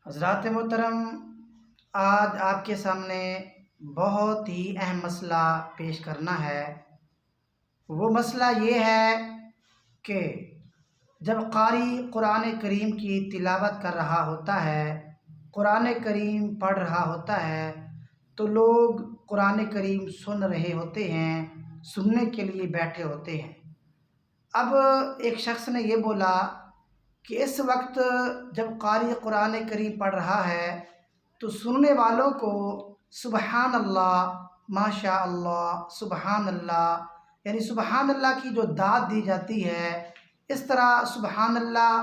हज़रात मोहतरम, आज आपके सामने बहुत ही अहम मसला पेश करना है। वो मसला ये है कि जब कारी कुरान करीम की तिलावत कर रहा होता है, कुरान करीम पढ़ रहा होता है, तो लोग कुरान करीम सुन रहे होते हैं, सुनने के लिए बैठे होते हैं। अब एक शख्स ने ये बोला कि इस वक्त जब कारी कुरान करीम पढ़ रहा है तो सुनने वालों को सुबहान अल्लाह, माशा अल्लाह, सुबहान अल्लाह यानी सुबहान अल्लाह की जो दाद दी जाती है, इस तरह सुबहान अल्लाह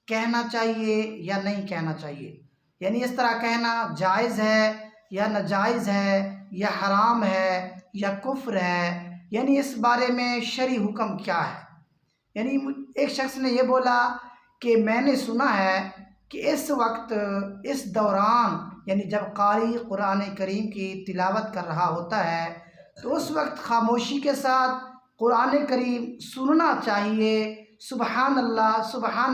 कहना चाहिए या नहीं कहना चाहिए। यानी इस तरह कहना जायज़ है या नाजायज़ है या हराम है या कुफ्र है, यानी इस बारे में शरई हुक्म क्या है। यानी एक शख्स ने ये बोला कि मैंने सुना है कि इस वक्त इस दौरान यानी जब कारी कुरान करीम की तिलावत कर रहा होता है तो उस वक्त खामोशी के साथ कुरान करीम सुनना चाहिए, सुबहान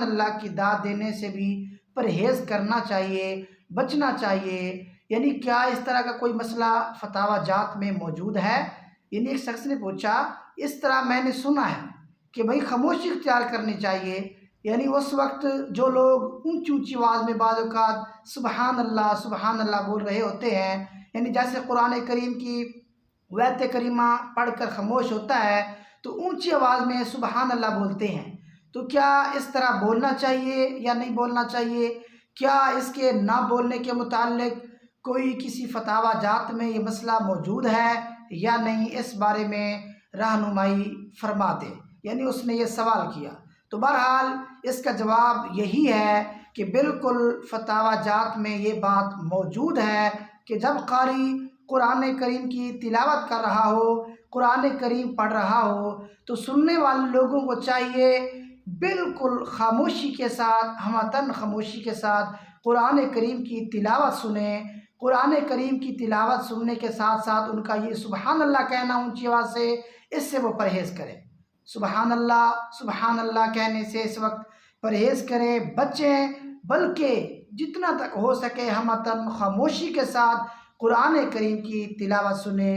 अल्लाह की दाद देने से भी परहेज़ करना चाहिए, बचना चाहिए। यानी क्या इस तरह का कोई मसला फतावा जात में मौजूद है? यानी एक शख्स ने पूछा, इस तरह मैंने सुना है कि भाई खामोशी इख्तियार करनी चाहिए। यानी उस वक्त जो लोग ऊंची ऊंची आवाज़ में बाद औक़ात सुबहान अल्लाह बोल रहे होते हैं, यानी जैसे कुरान करीम की वैत करीमा पढ़कर खामोश होता है तो ऊंची आवाज़ में सुबहान अल्लाह बोलते हैं। तो क्या इस तरह बोलना चाहिए या नहीं बोलना चाहिए? क्या इसके ना बोलने के मुताल्लिक कोई किसी फतावा जात में ये मसला मौजूद है या नहीं, इस बारे में रहनुमाई फरमा दें। यानी उसने ये सवाल किया। तो बहरहाल इसका जवाब यही है कि बिल्कुल फतावा जात में ये बात मौजूद है कि जब कारी कुरान करीम की तिलावत कर रहा हो, कुरान करीम पढ़ रहा हो, तो सुनने वाले लोगों को चाहिए बिल्कुल खामोशी के साथ, हमतन खामोशी के साथ कुरान करीम की तिलावत सुने। कुरान करीम की तिलावत सुनने के साथ साथ उनका ये सुबहान अल्लाह कहना ऊंची आवाज़ से, इससे वो परहेज़ करें। सुबहान अल्लाह कहने से इस वक्त परहेज़ करें, बचें, बल्कि जितना तक हो सके हमतन खामोशी के साथ कुरान करीम की तिलावत सुने।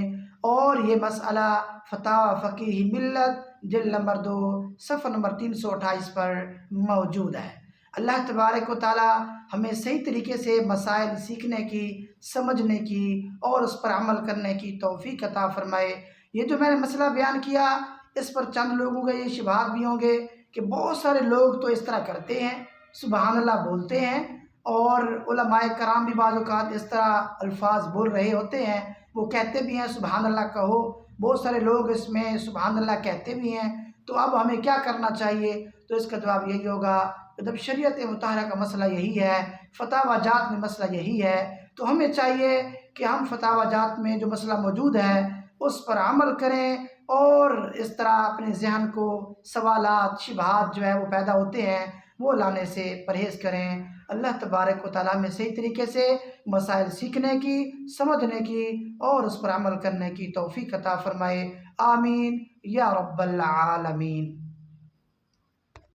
और ये मसला फतावा फ़क़ीह मिल्लत जिल्द नंबर 2 सफ़ा नंबर 328 पर मौजूद है। अल्लाह तबारक व तआला हमें सही तरीके से मसाइल सीखने की, समझने की और उस पर अमल करने की तौफ़ीक़ अता फ़रमाए। ये जो मैंने मसला बयान किया, इस पर चंद लोगों के ये शुबहात भी होंगे कि बहुत सारे लोग तो इस तरह करते हैं, सुबहान अल्लाह बोलते हैं, और उलमाए कराम भी बाज़ औक़ात इस तरह अल्फाज बोल रहे होते हैं, वो कहते भी हैं सुबहान अल्लाह कहो। बहुत सारे लोग इसमें सुबहान अल्लाह कहते भी हैं। तो अब हमें क्या करना चाहिए? तो इसका जवाब यही होगा, जब शरीयत मुतहरा का मसला यही है, फतावा जात में मसला यही है, तो हमें चाहिए कि हम फतावा जात में जो मसला मौजूद है उस पर अमल करें, और इस तरह अपने ज़हन को सवालात, शुबहात जो है वो पैदा होते हैं, वो लाने से परहेज़ करें। अल्लाह तबारक व तआला में सही तरीके से मसाइल सीखने की, समझने की और उस पर अमल करने की तौफ़ीक़ अता फ़रमाए। आमीन या रब्बल आलमीन।